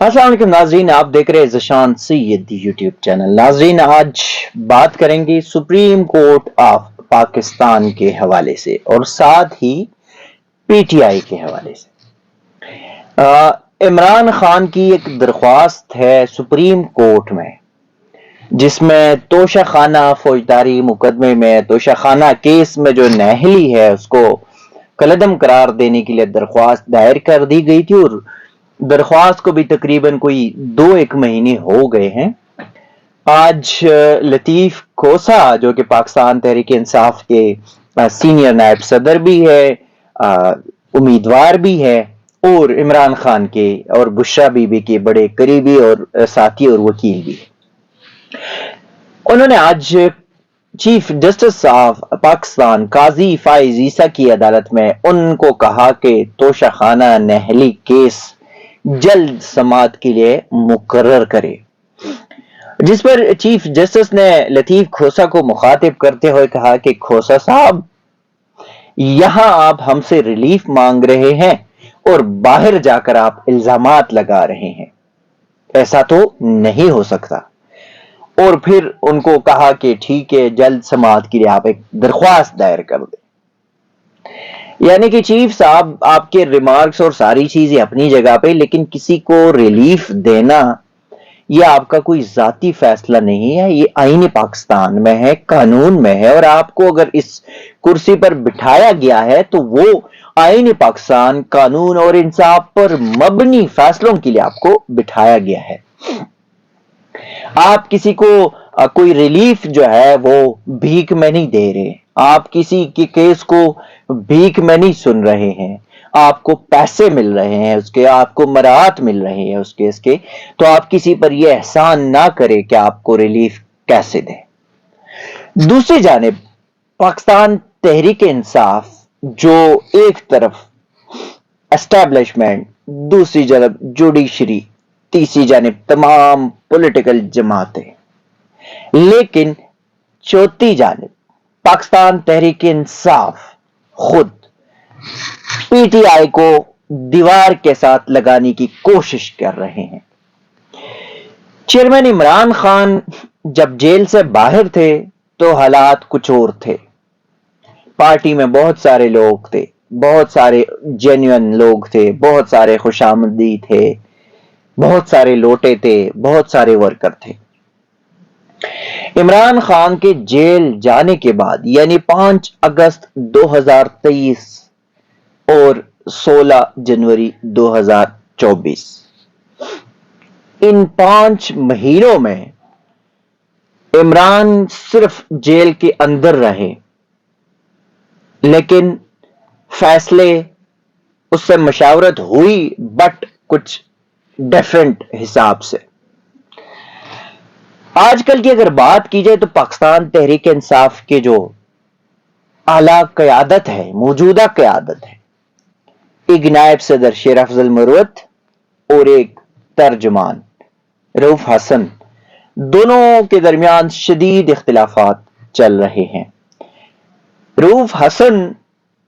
السلام علیکم ناظرین، آپ دیکھ رہے ہیں ذیشان سید یوٹیوب چینل۔ ناظرین، آج بات کریں گے سپریم کورٹ آف پاکستان کے حوالے سے اور ساتھ ہی پی ٹی آئی کے حوالے سے۔ عمران خان کی ایک درخواست ہے سپریم کورٹ میں، جس میں توشہ خانہ فوجداری مقدمے میں توشہ خانہ کیس میں جو نااہلی ہے اس کو کالعدم قرار دینے کے لیے درخواست دائر کر دی گئی تھی، اور درخواست کو بھی تقریباً کوئی 2-1 مہینے ہو گئے ہیں۔ آج لطیف کھوسا جو کہ پاکستان تحریک انصاف کے سینئر نائب صدر بھی ہے، امیدوار بھی ہے، اور عمران خان کے اور بشرا بی بی کے بڑے قریبی اور ساتھی اور وکیل بھی، انہوں نے آج چیف جسٹس آف پاکستان قاضی فائز عیسیٰ کی عدالت میں ان کو کہا کہ توشہ خانہ نااہلی کیس جلد سماعت کے لیے مقرر کرے، جس پر چیف جسٹس نے لطیف کھوسا کو مخاطب کرتے ہوئے کہا کہ کھوسا صاحب، یہاں آپ ہم سے ریلیف مانگ رہے ہیں اور باہر جا کر آپ الزامات لگا رہے ہیں، ایسا تو نہیں ہو سکتا۔ اور پھر ان کو کہا کہ ٹھیک ہے، جلد سماعت کے لیے آپ ایک درخواست دائر کر دیں۔ یعنی کہ چیف صاحب، آپ کے ریمارکس اور ساری چیزیں اپنی جگہ پہ، لیکن کسی کو ریلیف دینا یہ آپ کا کوئی ذاتی فیصلہ نہیں ہے، یہ آئین پاکستان میں ہے، قانون میں ہے، اور آپ کو اگر اس کرسی پر بٹھایا گیا ہے تو وہ آئین پاکستان، قانون اور انصاف پر مبنی فیصلوں کے لیے آپ کو بٹھایا گیا ہے۔ آپ کسی کو کوئی ریلیف جو ہے وہ بھیک میں نہیں دے رہے، آپ کسی کے کیس کو بھیک میں نہیں سن رہے ہیں، آپ کو پیسے مل رہے ہیں اس کے، آپ کو مراعات مل رہے ہیں اس کیس کے، تو آپ کسی پر یہ احسان نہ کریں کہ آپ کو ریلیف کیسے دیں۔ دوسری جانب پاکستان تحریک انصاف جو ایک طرف اسٹیبلشمنٹ، دوسری جانب جوڈیشری، تیسری جانب تمام پولیٹیکل جماعتیں، لیکن چوتھی جانب پاکستان تحریک انصاف خود پی ٹی آئی کو دیوار کے ساتھ لگانے کی کوشش کر رہے ہیں۔ چیئرمین عمران خان جب جیل سے باہر تھے تو حالات کچھ اور تھے، پارٹی میں بہت سارے لوگ تھے، بہت سارے جینوئن لوگ تھے، بہت سارے خوش آمدی تھے، بہت سارے لوٹے تھے، بہت سارے ورکر تھے۔ عمران خان کے جیل جانے کے بعد یعنی 5 اگست 2023 اور 16 جنوری 2024، ان 5 مہینوں میں عمران صرف جیل کے اندر رہے، لیکن فیصلے اس سے مشاورت ہوئی، بٹ کچھ ڈیفرنٹ حساب سے۔ آج کل کی اگر بات کی جائے تو پاکستان تحریک انصاف کے جو اعلیٰ قیادت ہے، موجودہ قیادت ہے، ایک نائب صدر شیر افضل مروت اور ایک ترجمان رؤف حسن، دونوں کے درمیان شدید اختلافات چل رہے ہیں۔ رؤف حسن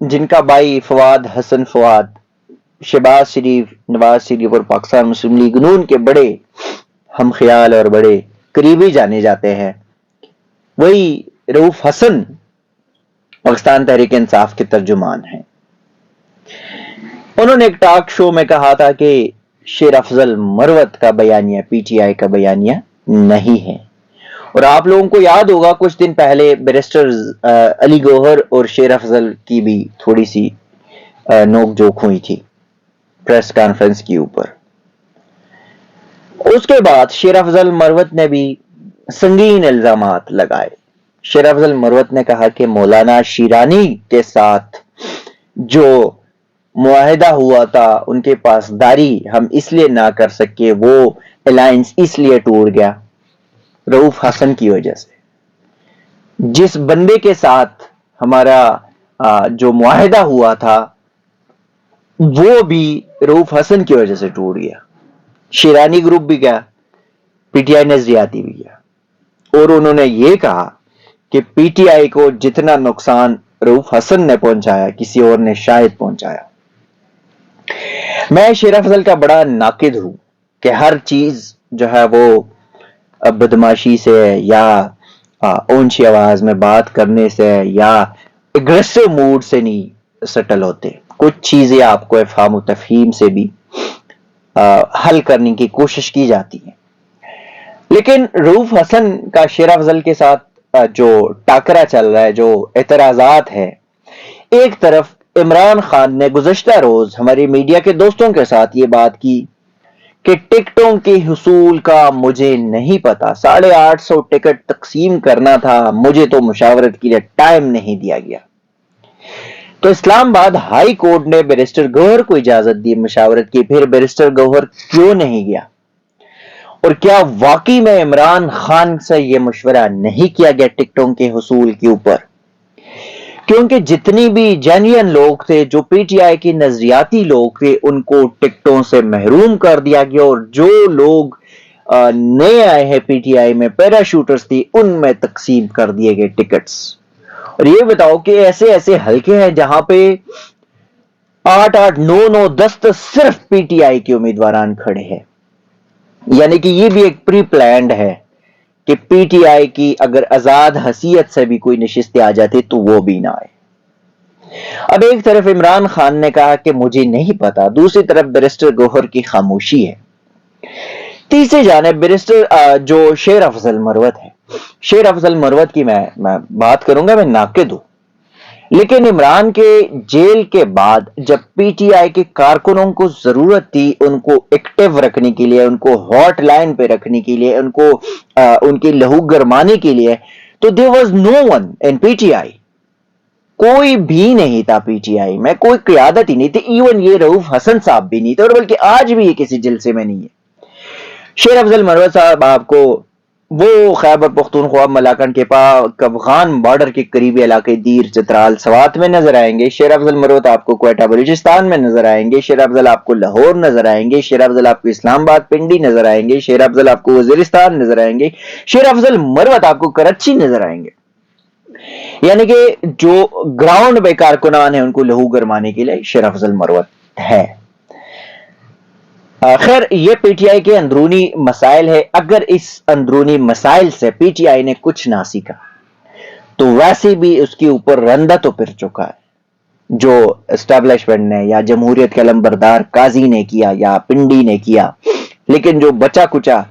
جن کا بھائی فواد حسن فواد شہباز شریف، نواز شریف اور پاکستان مسلم لیگ نون کے بڑے ہم خیال اور بڑے قریبی جانے جاتے ہیں، وہی رؤف حسن پاکستان تحریک انصاف کے ترجمان ہیں۔ انہوں نے ایک ٹاک شو میں کہا تھا کہ شیر افضل مروت کا بیانیہ پی ٹی آئی کا بیانیہ نہیں ہے، اور آپ لوگوں کو یاد ہوگا کچھ دن پہلے بیرسٹر علی گوہر اور شیر افضل کی بھی تھوڑی سی نوک جھوک ہوئی تھی پریس کانفرنس کے اوپر۔ اس کے بعد شیر افضل مروت نے بھی سنگین الزامات لگائے۔ شیر افضل مروت نے کہا کہ مولانا شیرانی کے ساتھ جو معاہدہ ہوا تھا، ان کے پاسداری ہم اس لیے نہ کر سکے، وہ الائنس اس لیے ٹوٹ گیا رؤف حسن کی وجہ سے۔ جس بندے کے ساتھ ہمارا جو معاہدہ ہوا تھا وہ بھی رؤف حسن کی وجہ سے ٹوٹ گیا۔ شیرانی گروپ بھی گیا، پی ٹی آئی نظریاتی بھی گیا، اور انہوں نے یہ کہا کہ پی ٹی آئی کو جتنا نقصان رؤف حسن نے پہنچایا کسی اور نے شاید پہنچایا۔ میں شیر افضل کا بڑا ناقد ہوں، کہ ہر چیز جو ہے وہ بدماشی سے یا اونچی آواز میں بات کرنے سے یا اگریسو موڈ سے نہیں سیٹل ہوتے. کچھ چیزیں آپ کو افہام و تفہیم سے بھی حل کرنے کی کوشش کی جاتی ہے. لیکن رؤوف حسن کا شیر افضل کے ساتھ جو ٹاکرا چل رہا ہے، جو اعتراضات ہے، ایک طرف عمران خان نے گزشتہ روز ہماری میڈیا کے دوستوں کے ساتھ یہ بات کی کہ ٹکٹوں کے حصول کا مجھے نہیں پتا، 850 ٹکٹ تقسیم کرنا تھا، مجھے تو مشاورت کے لیے ٹائم نہیں دیا گیا. تو اسلام آباد ہائی کورٹ نے بیرسٹر گوہر کو اجازت دی مشاورت کی، پھر بیرسٹر گوہر کیوں نہیں گیا؟ اور کیا واقعی میں عمران خان سے یہ مشورہ نہیں کیا گیا ٹکٹوں کے حصول کے اوپر؟ کیونکہ جتنی بھی جینوئن لوگ تھے، جو پی ٹی آئی کے نظریاتی لوگ تھے، ان کو ٹکٹوں سے محروم کر دیا گیا، اور جو لوگ نئے آئے ہیں پی ٹی آئی میں، پیراشوٹرز تھی، ان میں تقسیم کر دیے گئے ٹکٹس. اور یہ بتاؤ کہ ایسے ایسے حلقے ہیں جہاں پہ 8-8 9-9 10 صرف پی ٹی آئی کے امیدواران کھڑے ہیں. یعنی کہ یہ بھی ایک پری پلانڈ ہے کہ پی ٹی آئی کی اگر آزاد حیثیت سے بھی کوئی نشستیں آ جاتی تو وہ بھی نہ آئے. اب ایک طرف عمران خان نے کہا کہ مجھے نہیں پتا، دوسری طرف بیرسٹر گوہر کی خاموشی ہے، تیسری جانب بیرسٹر جو شیر افضل مروت ہے، شیر افضل مروت کی میں بات کروں گا، میں ناقد ہوں. لیکن عمران کے جیل کے بعد جب پی ٹی آئی کے کارکنوں کو ضرورت تھی ان کو ایکٹیو رکھنے کے لیے، ان کو ہاٹ لائن پہ رکھنے کے لیے، ان کو ان کی لہو گرمانے کے لیے، تو there was no one in P T آئی. کوئی بھی نہیں تھا پی ٹی آئی میں، کوئی قیادت ہی نہیں تھی. ایون یہ رؤوف حسن صاحب بھی نہیں تھے، اور بلکہ آج بھی یہ کسی جلسے میں نہیں ہے. شیر افضل مروت صاحب آپ کو وہ خیبر پختونخوا ملاکنڈ کے پاس افغان بارڈر کے قریبی علاقے دیر چترال سوات میں نظر آئیں گے. شیر افضل مروت آپ کو کوئٹہ بلوچستان میں نظر آئیں گے. شیر افضل آپ کو لاہور نظر آئیں گے. شیر افضل آپ کو اسلام آباد پنڈی نظر آئیں گے. شیر افضل آپ کو وزیرستان نظر آئیں گے. شیر افضل مروت آپ کو کراچی نظر آئیں گے. یعنی کہ جو گراؤنڈ پہ کارکنان ہیں ان کو لہو گرمانے کے لیے شیر افضل مروت ہے. خیر یہ پی ٹی آئی کے اندرونی مسائل ہے. اگر اس اندرونی مسائل سے پی ٹی آئی نے کچھ نہ سیکھا تو ویسے بھی اس کے اوپر رندہ تو پھر چکا ہے، جو اسٹیبلشمنٹ نے یا جمہوریت کے علمبردار قاضی نے کیا یا پنڈی نے کیا. لیکن جو بچا کچا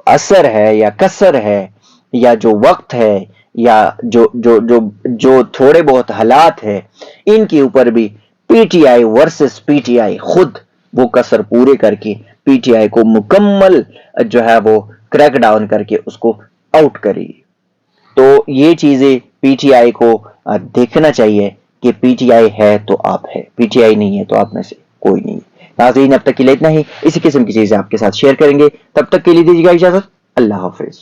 اثر ہے یا کسر ہے یا جو وقت ہے یا جو تھوڑے بہت حالات ہے، ان کے اوپر بھی P T I versus P T I خود وہ کسر پورے کر کے پی ٹی آئی کو مکمل جو ہے وہ کریک ڈاؤن کر کے اس کو آؤٹ کرے گی. تو یہ چیزیں پی ٹی آئی کو دیکھنا چاہیے کہ پی ٹی آئی ہے تو آپ ہے، پی ٹی آئی نہیں ہے تو آپ میں سے کوئی نہیں ہے. ناظرین اب تک کے لیے اتنا ہی، اسی قسم کی چیزیں آپ کے ساتھ شیئر کریں گے. تب تک کے لیے دیجیے گا اجازت. اللہ حافظ.